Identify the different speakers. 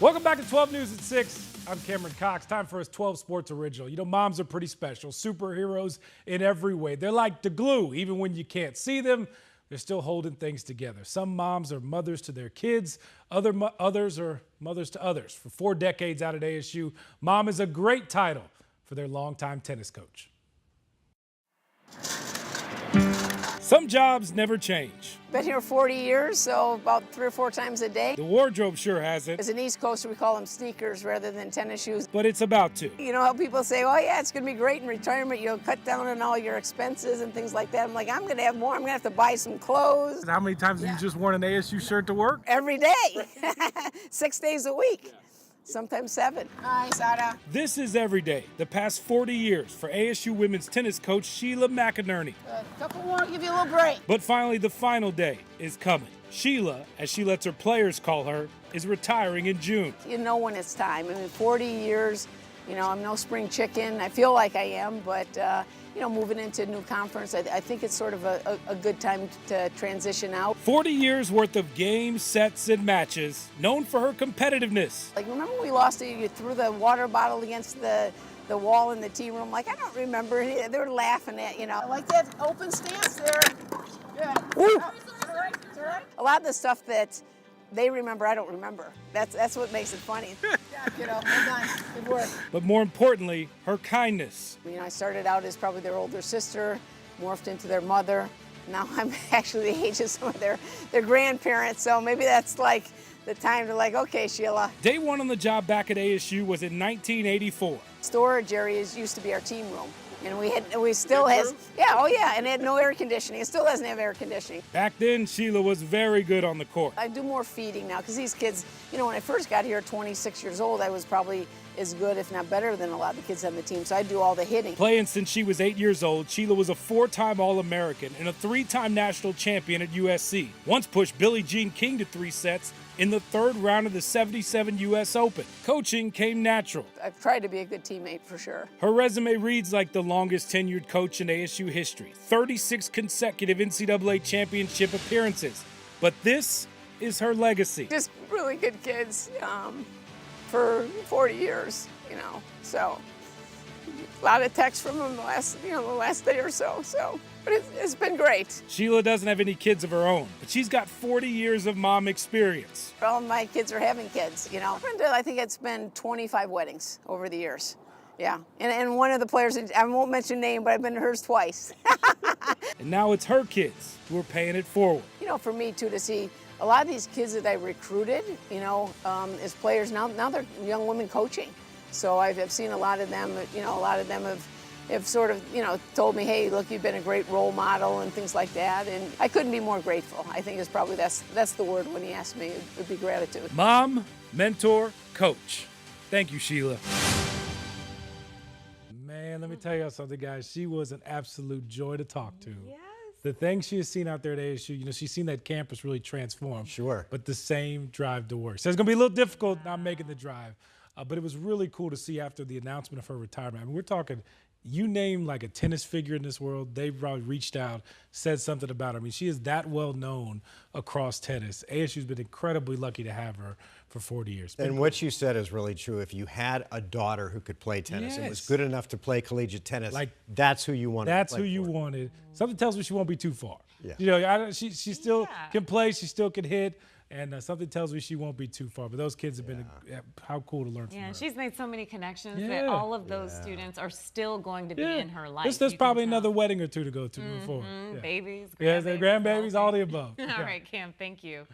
Speaker 1: Welcome back to 12 News at 6. I'm Cameron Cox. Time for his 12 Sports Original. You know, moms are pretty special, superheroes in every way. They're like the glue. Even when you can't see them, they're still holding things together. Some moms are mothers to their kids. Others are mothers to others. For 4 decades out at ASU, mom is a great title for their longtime tennis coach. Some jobs never change.
Speaker 2: Been here 40 years, so about 3 or 4 times a day.
Speaker 1: The wardrobe sure hasn't.
Speaker 2: As an East Coaster, we call them sneakers rather than tennis shoes.
Speaker 1: But it's about to.
Speaker 2: You know how people say, oh yeah, it's gonna be great in retirement, you'll cut down on all your expenses and things like that. I'm like, I'm gonna have more, I'm gonna have to buy some clothes.
Speaker 1: How many times have you just worn an ASU shirt to work?
Speaker 2: Every day, 6 days a week. Sometimes 7. Hi, Sada.
Speaker 1: This is every day, the past 40 years for ASU women's tennis coach Sheila McInerney.
Speaker 2: A couple more, I'll give you a little break.
Speaker 1: But finally, the final day is coming. Sheila, as she lets her players call her, is retiring in June.
Speaker 2: You know when it's time. I mean, 40 years, you know, I'm no spring chicken. I feel like I am, but, you know, moving into a new conference, I think it's sort of a good time to transition out.
Speaker 1: 40 years worth of games, sets, and matches, known for her competitiveness.
Speaker 2: Like, remember we lost it, you threw the water bottle against the wall in the tea room? Like, I don't remember. They were laughing at, you know. I like that open stance there. Good. Woo. It's all right. It's all right. A lot of the stuff that they remember, I don't remember. That's what makes it funny. Yeah, you know, well done. Good work.
Speaker 1: But more importantly, her kindness.
Speaker 2: You know, I started out as probably their older sister, morphed into their mother. Now I'm actually the age of some of their grandparents, so maybe that's like the time to like, okay, Sheila.
Speaker 1: Day one on the job back at ASU was in 1984.
Speaker 2: Storage areas used to be our team room. And we still has, yeah, oh yeah, and it had no air conditioning. It still doesn't have air conditioning.
Speaker 1: Back then, Sheila was very good on the court.
Speaker 2: I do more feeding now, because these kids, you know, when I first got here at 26 years old, I was probably as good, if not better, than a lot of the kids on the team, so I do all the hitting.
Speaker 1: Playing since she was 8 years old, Sheila was a 4-time All-American and a 3-time national champion at USC. Once pushed Billie Jean King to 3 sets in the 3rd round of the '77 U.S. Open. Coaching came natural.
Speaker 2: I've tried to be a good teammate for sure.
Speaker 1: Her resume reads like the longest tenured coach in ASU history. 36 consecutive NCAA championship appearances. But this is her legacy.
Speaker 2: Just really good kids for 40 years, you know. So a lot of texts from them the last day or so. But it's been great.
Speaker 1: Sheila doesn't have any kids of her own, but she's got 40 years of mom experience.
Speaker 2: All my kids are having kids, you know. I think it's been 25 weddings over the years. Yeah, and one of the players, I won't mention name, but I've been to hers twice.
Speaker 1: And now it's her kids who are paying it forward.
Speaker 2: You know, for me too, to see a lot of these kids that I recruited, you know, as players, now they're young women coaching. So I've seen a lot of them, you know, a lot of them have sort of, you know, told me, hey, look, you've been a great role model and things like that. And I couldn't be more grateful. I think that's the word when he asked me. It would be gratitude.
Speaker 1: Mom, mentor, coach. Thank you, Sheila. Man, let me tell you something, guys. She was an absolute joy to talk to.
Speaker 3: Yes.
Speaker 1: The things she has seen out there at ASU, you know, she's seen that campus really transform.
Speaker 4: Sure.
Speaker 1: But the same drive to work. So it's going to be a little difficult not making the drive. But it was really cool to see after the announcement of her retirement. I mean, we're talking, you name like a tennis figure in this world, they've probably reached out, said something about her. I mean, she is that well known across tennis. ASU's been incredibly lucky to have her for 40 years.
Speaker 4: And what you said is really true. If you had a daughter who could play tennis and was good enough to play collegiate tennis, like that's who you wanted.
Speaker 1: That's who you wanted. Something tells me she won't be too far.
Speaker 4: Yeah.
Speaker 1: You know, she still can play, she still can hit. And something tells me she won't be too far. But those kids have been, how cool to learn from her.
Speaker 3: Yeah, she's made so many connections that all of those students are still going to be in her life.
Speaker 1: There's probably another wedding or two to go to moving forward.
Speaker 3: Babies,
Speaker 1: grandbabies, all the above.
Speaker 3: All right, Cam, thank you.